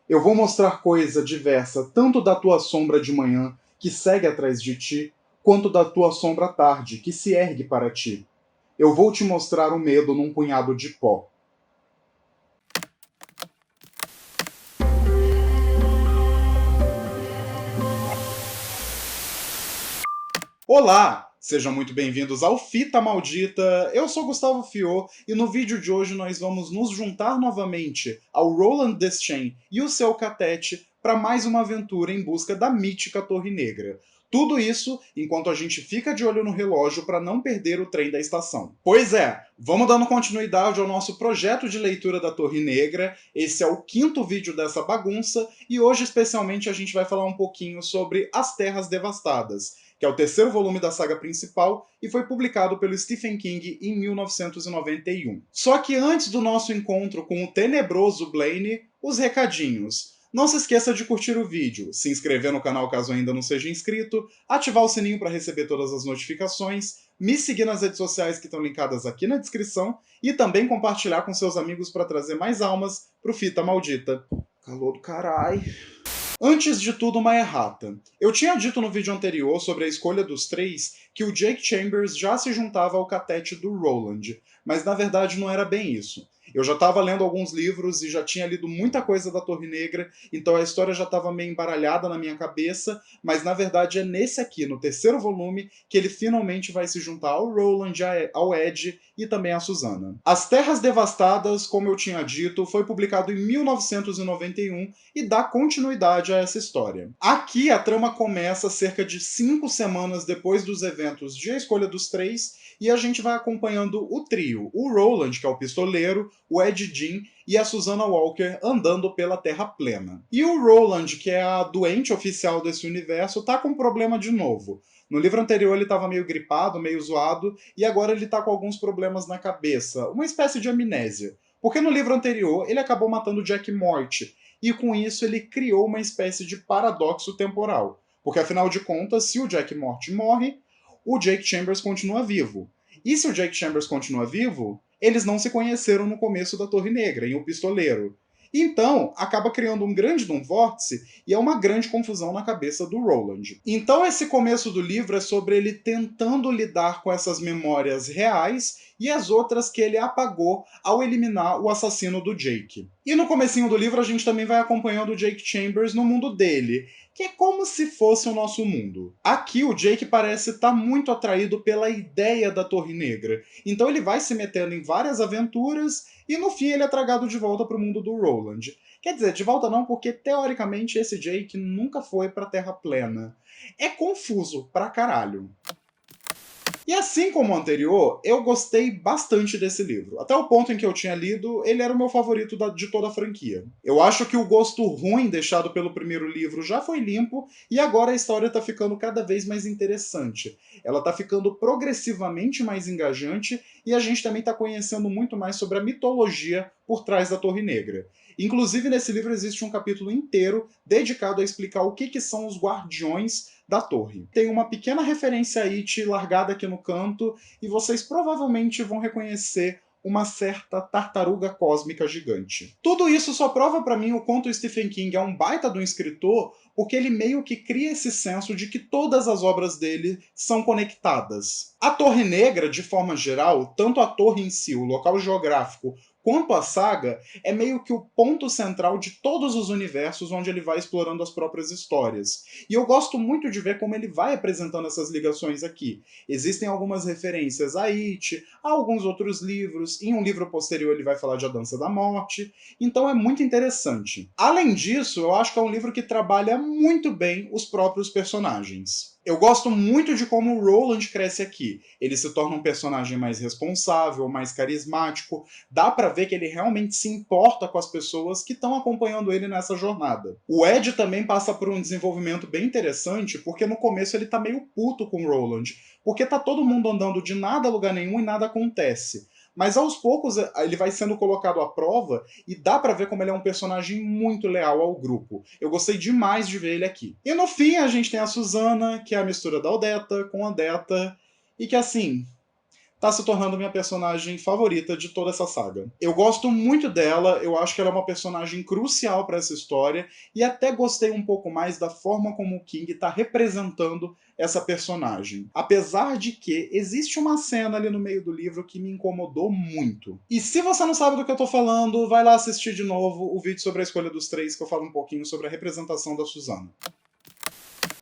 Eu vou mostrar coisa diversa tanto da tua sombra de manhã, que segue atrás de ti, quanto da tua sombra à tarde, que se ergue para ti. Eu vou te mostrar o medo num punhado de pó. Olá! Sejam muito bem-vindos ao Fita Maldita. Eu sou Gustavo Fiô e no vídeo de hoje nós vamos nos juntar novamente ao Roland Deschain e o seu catete para mais uma aventura em busca da mítica Torre Negra. Tudo isso enquanto a gente fica de olho no relógio para não perder o trem da estação. Pois é, vamos dando continuidade ao nosso projeto de leitura da Torre Negra. Esse é o 5º vídeo dessa bagunça e hoje especialmente a gente vai falar um pouquinho sobre As Terras Devastadas, que é o 3º volume da saga principal e foi publicado pelo Stephen King em 1991. Só que antes do nosso encontro com o tenebroso Blaine, os recadinhos. Não se esqueça de curtir o vídeo, se inscrever no canal caso ainda não seja inscrito, ativar o sininho para receber todas as notificações, me seguir nas redes sociais que estão linkadas aqui na descrição e também compartilhar com seus amigos para trazer mais almas pro Fita Maldita. Calor do carai. Antes de tudo, uma errata. Eu tinha dito no vídeo anterior sobre a escolha dos três que o Jake Chambers já se juntava ao catete do Roland, mas na verdade não era bem isso. Eu já estava lendo alguns livros e já tinha lido muita coisa da Torre Negra, então a história já estava meio embaralhada na minha cabeça, mas na verdade é nesse aqui, no 3º volume, que ele finalmente vai se juntar ao Roland, ao Ed e também à Susana. As Terras Devastadas, como eu tinha dito, foi publicado em 1991 e dá continuidade a essa história. Aqui a trama começa cerca de 5 semanas depois dos eventos de A Escolha dos Três, e a gente vai acompanhando o trio, o Roland, que é o pistoleiro, o Ed Gein e a Susana Walker andando pela Terra Plena. E o Roland, que é a doente oficial desse universo, tá com um problema de novo. No livro anterior ele estava meio gripado, meio zoado, e agora ele tá com alguns problemas na cabeça, uma espécie de amnésia. Porque no livro anterior ele acabou matando Jack Morty, e com isso ele criou uma espécie de paradoxo temporal. Porque afinal de contas, se o Jack Morty morre, o Jake Chambers continua vivo. E se o Jake Chambers continua vivo, eles não se conheceram no começo da Torre Negra, em O Pistoleiro. Então, acaba criando um grande vórtice e é uma grande confusão na cabeça do Roland. Então, esse começo do livro é sobre ele tentando lidar com essas memórias reais e as outras que ele apagou ao eliminar o assassino do Jake. E no comecinho do livro a gente também vai acompanhando o Jake Chambers no mundo dele, que é como se fosse o nosso mundo. Aqui o Jake parece estar muito atraído pela ideia da Torre Negra, então ele vai se metendo em várias aventuras e no fim ele é tragado de volta para o mundo do Roland. Quer dizer, de volta não, porque teoricamente esse Jake nunca foi para a Terra Plena. É confuso pra caralho. E assim como o anterior, eu gostei bastante desse livro. Até o ponto em que eu tinha lido, ele era o meu favorito de toda a franquia. Eu acho que o gosto ruim deixado pelo primeiro livro já foi limpo, e agora a história tá ficando cada vez mais interessante. Ela tá ficando progressivamente mais engajante, e a gente também tá conhecendo muito mais sobre a mitologia por trás da Torre Negra. Inclusive, nesse livro existe um capítulo inteiro dedicado a explicar o que são os Guardiões da Torre. Tem uma pequena referência a It largada aqui no canto, e vocês provavelmente vão reconhecer uma certa tartaruga cósmica gigante. Tudo isso só prova para mim o quanto o Stephen King é um baita do escritor, porque ele meio que cria esse senso de que todas as obras dele são conectadas. A Torre Negra, de forma geral, tanto a torre em si, o local geográfico, quanto a saga, é meio que o ponto central de todos os universos onde ele vai explorando as próprias histórias. E eu gosto muito de ver como ele vai apresentando essas ligações aqui. Existem algumas referências a It, a alguns outros livros, em um livro posterior ele vai falar de A Dança da Morte, então é muito interessante. Além disso, eu acho que é um livro que trabalha muito bem os próprios personagens. Eu gosto muito de como o Roland cresce aqui. Ele se torna um personagem mais responsável, mais carismático. Dá pra ver que ele realmente se importa com as pessoas que estão acompanhando ele nessa jornada. O Ed também passa por um desenvolvimento bem interessante, porque no começo ele tá meio puto com o Roland, porque tá todo mundo andando de nada a lugar nenhum e nada acontece. Mas aos poucos ele vai sendo colocado à prova e dá pra ver como ele é um personagem muito leal ao grupo. Eu gostei demais de ver ele aqui. E no fim a gente tem a Susana, que é a mistura da Odetta com a Detta, e que assim, tá se tornando minha personagem favorita de toda essa saga. Eu gosto muito dela, eu acho que ela é uma personagem crucial para essa história, e até gostei um pouco mais da forma como o King tá representando essa personagem. Apesar de que existe uma cena ali no meio do livro que me incomodou muito. E se você não sabe do que eu tô falando, vai lá assistir de novo o vídeo sobre a escolha dos três, que eu falo um pouquinho sobre a representação da Susana.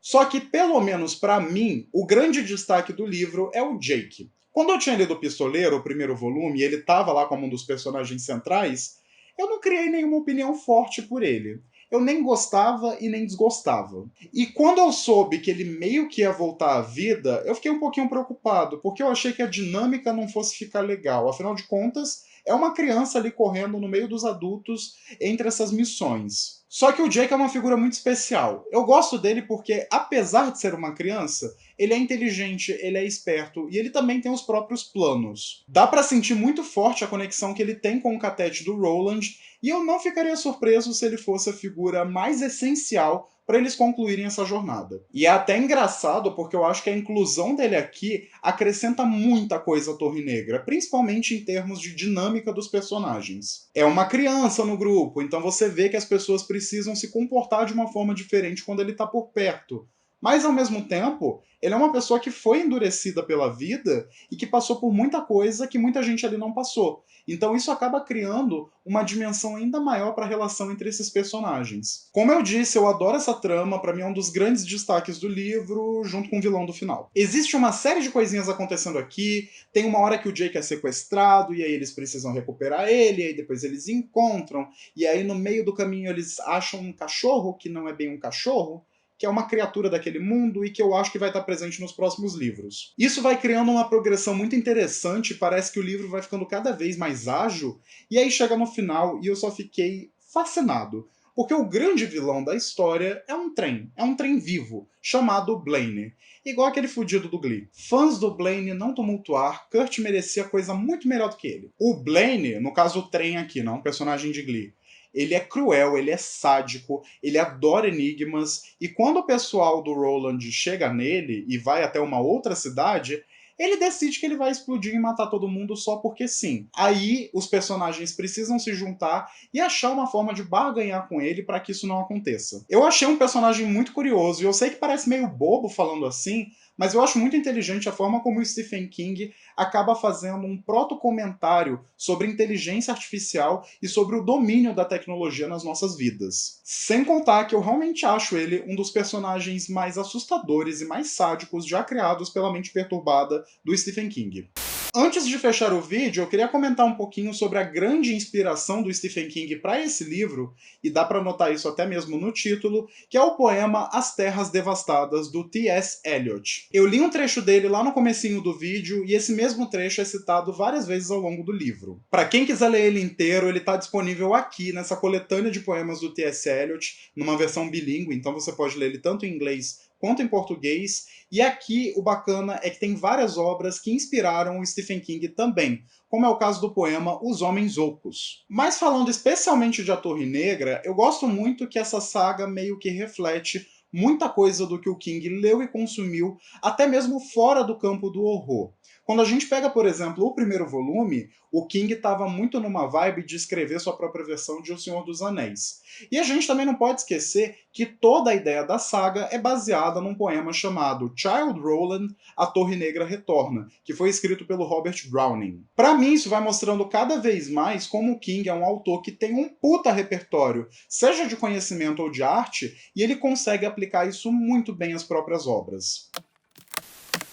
Só que, pelo menos pra mim, o grande destaque do livro é o Jake. Quando eu tinha lido O Pistoleiro, o primeiro volume, e ele tava lá como um dos personagens centrais, eu não criei nenhuma opinião forte por ele. Eu nem gostava e nem desgostava. E quando eu soube que ele meio que ia voltar à vida, eu fiquei um pouquinho preocupado, porque eu achei que a dinâmica não fosse ficar legal. Afinal de contas, é uma criança ali correndo no meio dos adultos entre essas missões. Só que o Jake é uma figura muito especial. Eu gosto dele porque, apesar de ser uma criança, ele é inteligente, ele é esperto e ele também tem os próprios planos. Dá pra sentir muito forte a conexão que ele tem com o Catete do Roland, e eu não ficaria surpreso se ele fosse a figura mais essencial para eles concluírem essa jornada. E é até engraçado porque eu acho que a inclusão dele aqui acrescenta muita coisa à Torre Negra, principalmente em termos de dinâmica dos personagens. É uma criança no grupo, então você vê que as pessoas precisam se comportar de uma forma diferente quando ele está por perto. Mas ao mesmo tempo, ele é uma pessoa que foi endurecida pela vida e que passou por muita coisa que muita gente ali não passou. Então isso acaba criando uma dimensão ainda maior para a relação entre esses personagens. Como eu disse, eu adoro essa trama, para mim é um dos grandes destaques do livro, junto com o vilão do final. Existe uma série de coisinhas acontecendo aqui, tem uma hora que o Jake é sequestrado e aí eles precisam recuperar ele, e aí depois eles encontram, e aí no meio do caminho eles acham um cachorro que não é bem um cachorro, que é uma criatura daquele mundo e que eu acho que vai estar presente nos próximos livros. Isso vai criando uma progressão muito interessante, parece que o livro vai ficando cada vez mais ágil, e aí chega no final e eu só fiquei fascinado. Porque o grande vilão da história é um trem vivo, chamado Blaine. Igual aquele fudido do Glee. Fãs do Blaine não tumultuar, Kurt merecia coisa muito melhor do que ele. O Blaine, no caso o trem aqui, não um personagem de Glee, ele é cruel, ele é sádico, ele adora enigmas, e quando o pessoal do Roland chega nele e vai até uma outra cidade, ele decide que ele vai explodir e matar todo mundo só porque sim. Aí os personagens precisam se juntar e achar uma forma de barganhar com ele para que isso não aconteça. Eu achei um personagem muito curioso, e eu sei que parece meio bobo falando assim, mas eu acho muito inteligente a forma como o Stephen King acaba fazendo um proto-comentário sobre inteligência artificial e sobre o domínio da tecnologia nas nossas vidas. Sem contar que eu realmente acho ele um dos personagens mais assustadores e mais sádicos já criados pela mente perturbada do Stephen King. Antes de fechar o vídeo, eu queria comentar um pouquinho sobre a grande inspiração do Stephen King para esse livro, e dá para notar isso até mesmo no título, que é o poema As Terras Devastadas, do T.S. Eliot. Eu li um trecho dele lá no comecinho do vídeo, e esse mesmo trecho é citado várias vezes ao longo do livro. Para quem quiser ler ele inteiro, ele está disponível aqui, nessa coletânea de poemas do T.S. Eliot, numa versão bilíngue, então você pode ler ele tanto em inglês quanto em português, e aqui o bacana é que tem várias obras que inspiraram o Stephen King também, como é o caso do poema Os Homens Ocos. Mas falando especialmente de A Torre Negra, eu gosto muito que essa saga meio que reflete muita coisa do que o King leu e consumiu, até mesmo fora do campo do horror. Quando a gente pega, por exemplo, o primeiro volume, o King estava muito numa vibe de escrever sua própria versão de O Senhor dos Anéis. E a gente também não pode esquecer que toda a ideia da saga é baseada num poema chamado Childe Roland, A Torre Negra Retorna, que foi escrito pelo Robert Browning. Para mim, isso vai mostrando cada vez mais como o King é um autor que tem um puta repertório, seja de conhecimento ou de arte, e ele consegue aplicar isso muito bem às próprias obras.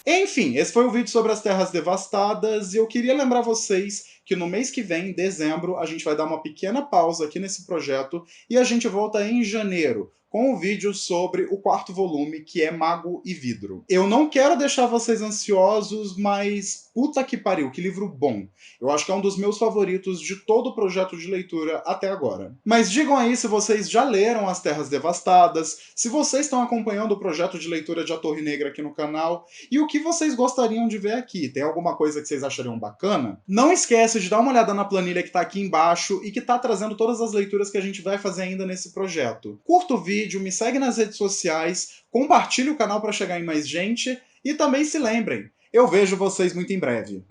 Enfim, esse foi o vídeo sobre as Terras Devastadas, e eu queria lembrar vocês que no mês que vem, em dezembro, a gente vai dar uma pequena pausa aqui nesse projeto e a gente volta em janeiro com um vídeo sobre o quarto volume, que é Mago e Vidro. Eu não quero deixar vocês ansiosos, mas puta que pariu, que livro bom. Eu acho que é um dos meus favoritos de todo o projeto de leitura até agora. Mas digam aí se vocês já leram As Terras Devastadas, se vocês estão acompanhando o projeto de leitura de A Torre Negra aqui no canal, e o que vocês gostariam de ver aqui. Tem alguma coisa que vocês achariam bacana? Não esquece de dar uma olhada na planilha que está aqui embaixo e que está trazendo todas as leituras que a gente vai fazer ainda nesse projeto. Curta o vídeo, me segue nas redes sociais, compartilhe o canal para chegar em mais gente e também se lembrem, eu vejo vocês muito em breve.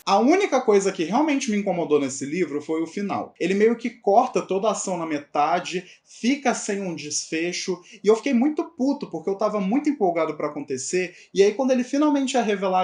A única coisa que realmente me incomodou nesse livro foi o final. Ele meio que corta toda a ação na metade, fica sem um desfecho, e eu fiquei muito puto, porque eu tava muito empolgado pra acontecer, e aí quando ele finalmente ia revelar